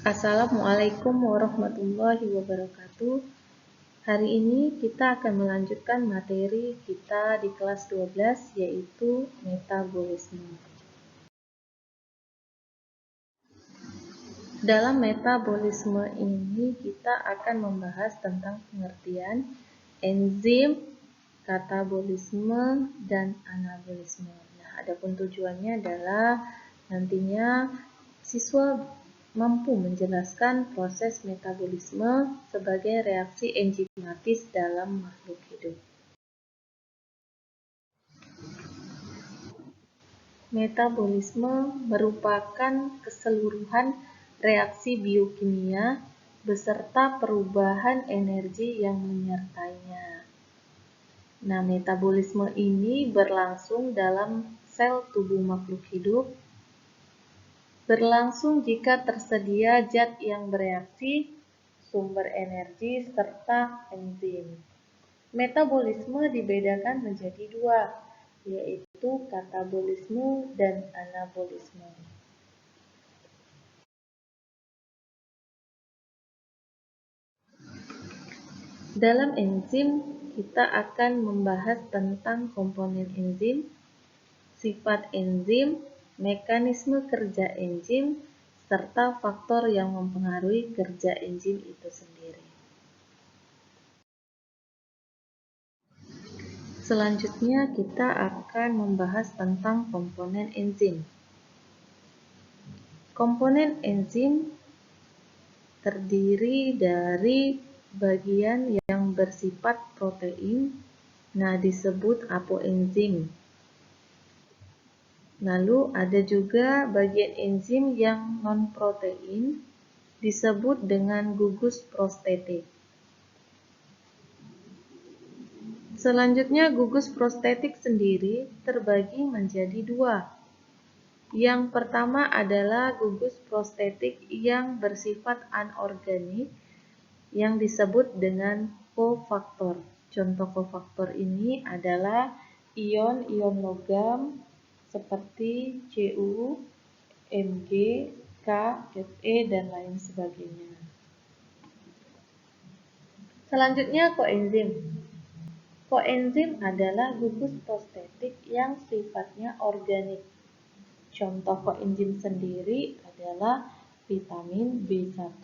Assalamualaikum warahmatullahi wabarakatuh. Hari ini kita akan melanjutkan materi kita di kelas 12 yaitu metabolisme. Dalam metabolisme ini kita akan membahas tentang pengertian enzim, katabolisme, dan anabolisme. Nah, adapun tujuannya adalah nantinya siswa mampu menjelaskan proses metabolisme sebagai reaksi enzimatis dalam makhluk hidup. Metabolisme merupakan keseluruhan reaksi biokimia beserta perubahan energi yang menyertainya. Nah, metabolisme ini berlangsung dalam sel tubuh makhluk hidup. Berlangsung jika tersedia zat yang bereaksi, sumber energi, serta enzim. Metabolisme dibedakan menjadi dua, yaitu katabolisme dan anabolisme. Dalam enzim, kita akan membahas tentang komponen enzim, sifat enzim, mekanisme kerja enzim, serta faktor yang mempengaruhi kerja enzim itu sendiri. Selanjutnya kita akan membahas tentang komponen enzim. Komponen enzim terdiri dari bagian yang bersifat protein, nah disebut apoenzim. Lalu ada juga bagian enzim yang non-protein, disebut dengan gugus prostetik. Selanjutnya gugus prostetik sendiri terbagi menjadi dua. Yang pertama adalah gugus prostetik yang bersifat anorganik yang disebut dengan kofaktor. Contoh kofaktor ini adalah ion-ion logam seperti Cu, Mg, K, Fe, dan lain sebagainya. Selanjutnya koenzim. Koenzim adalah gugus prostetik yang sifatnya organik. Contoh koenzim sendiri adalah vitamin B1,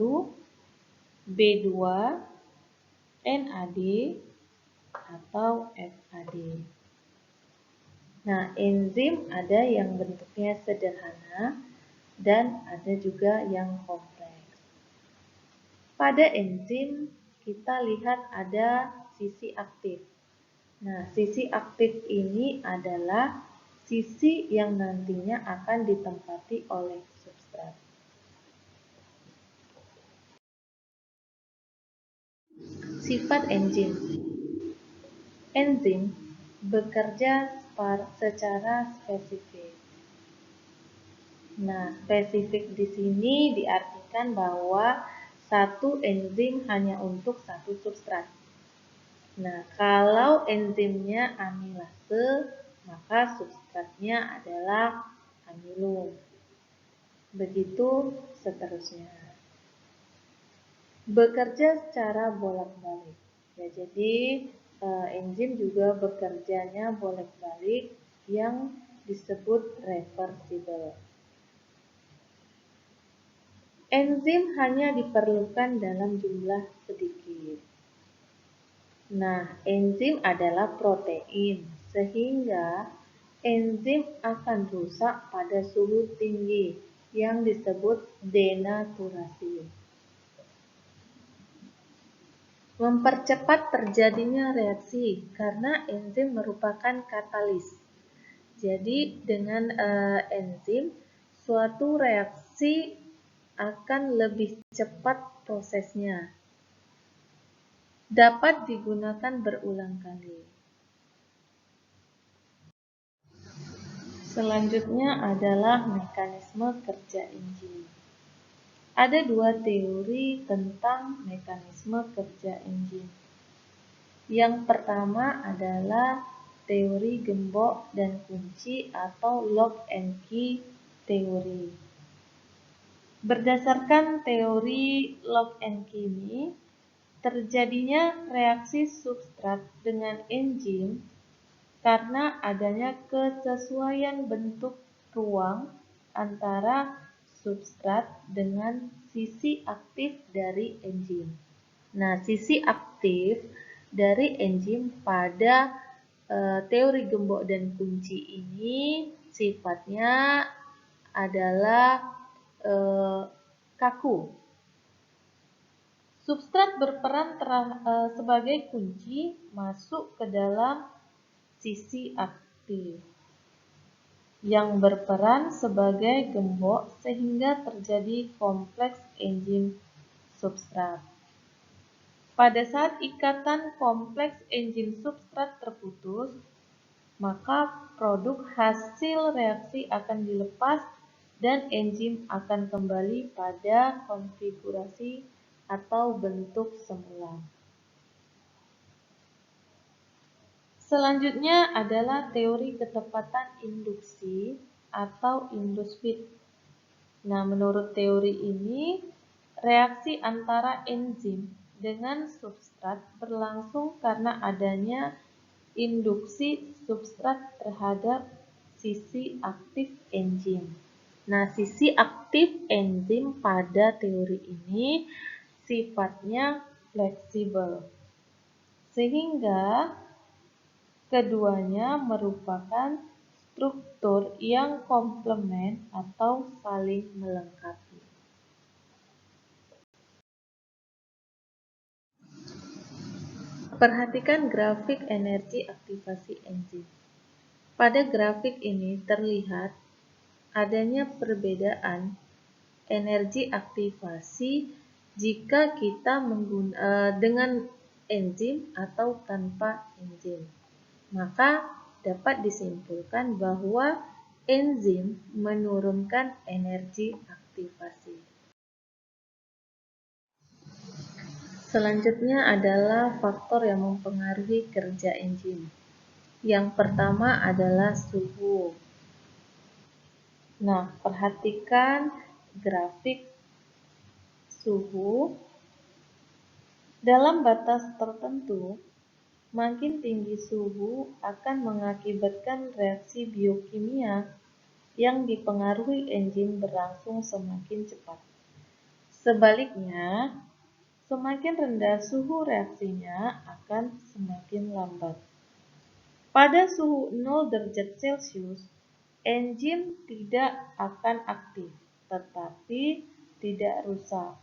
B2, NAD, atau FAD. Nah, enzim ada yang bentuknya sederhana dan ada juga yang kompleks. Pada enzim kita lihat ada sisi aktif. Nah, sisi aktif ini adalah sisi yang nantinya akan ditempati oleh substrat. Sifat enzim. Enzim bekerja secara spesifik. Nah, spesifik di sini diartikan bahwa satu enzim hanya untuk satu substrat. Nah, kalau enzimnya amilase, maka substratnya adalah amilum. Begitu seterusnya. Bekerja secara bolak-balik. Ya, jadi enzim juga bekerjanya bolak-balik yang disebut reversible. Enzim hanya diperlukan dalam jumlah sedikit. Nah, enzim adalah protein, sehingga enzim akan rusak pada suhu tinggi yang disebut denaturasi. Mempercepat terjadinya reaksi karena enzim merupakan katalis. Jadi dengan enzim suatu reaksi akan lebih cepat prosesnya. Dapat digunakan berulang kali. Selanjutnya adalah mekanisme kerja enzim. Ada dua teori tentang mekanisme kerja enzim. Yang pertama adalah teori gembok dan kunci atau lock and key teori. Berdasarkan teori lock and key, terjadinya reaksi substrat dengan enzim karena adanya kesesuaian bentuk ruang antara substrat dengan sisi aktif dari enzim. Nah, sisi aktif dari enzim pada teori gembok dan kunci ini sifatnya adalah kaku. Substrat berperan sebagai kunci masuk ke dalam sisi aktif yang berperan sebagai gembok sehingga terjadi kompleks enzim substrat. Pada saat ikatan kompleks enzim substrat terputus, maka produk hasil reaksi akan dilepas dan enzim akan kembali pada konfigurasi atau bentuk semula. Selanjutnya adalah teori ketepatan induksi atau induced fit. Nah, menurut teori ini, reaksi antara enzim dengan substrat berlangsung karena adanya induksi substrat terhadap sisi aktif enzim. Nah, sisi aktif enzim pada teori ini sifatnya fleksibel, sehingga keduanya merupakan struktur yang komplement atau saling melengkapi. Perhatikan grafik energi aktivasi enzim. Pada grafik ini terlihat adanya perbedaan energi aktivasi jika kita dengan enzim atau tanpa enzim. Maka dapat disimpulkan bahwa enzim menurunkan energi aktivasi. Selanjutnya adalah faktor yang mempengaruhi kerja enzim. Yang pertama adalah suhu. Nah, perhatikan grafik suhu. Dalam batas tertentu, makin tinggi suhu akan mengakibatkan reaksi biokimia yang dipengaruhi enzim berlangsung semakin cepat. Sebaliknya, semakin rendah suhu reaksinya akan semakin lambat. Pada suhu 0 derajat Celcius, enzim tidak akan aktif, tetapi tidak rusak.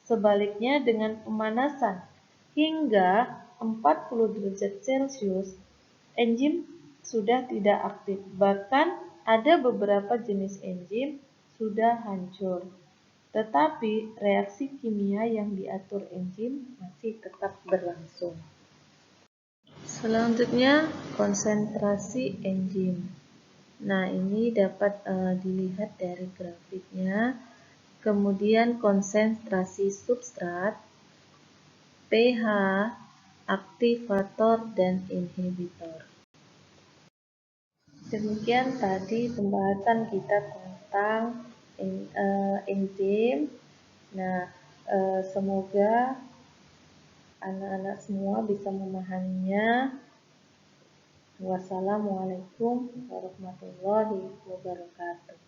Sebaliknya dengan pemanasan hingga 40 derajat Celcius, enzim sudah tidak aktif. Bahkan ada beberapa jenis enzim sudah hancur. Tetapi reaksi kimia yang diatur enzim masih tetap berlangsung. Selanjutnya, konsentrasi enzim. Nah, ini dapat dilihat dari grafiknya. Kemudian konsentrasi substrat, pH, aktivator, dan inhibitor. Demikian tadi pembahasan kita tentang enzim. Nah, semoga anak-anak semua bisa memahaminya. Wassalamualaikum warahmatullahi wabarakatuh.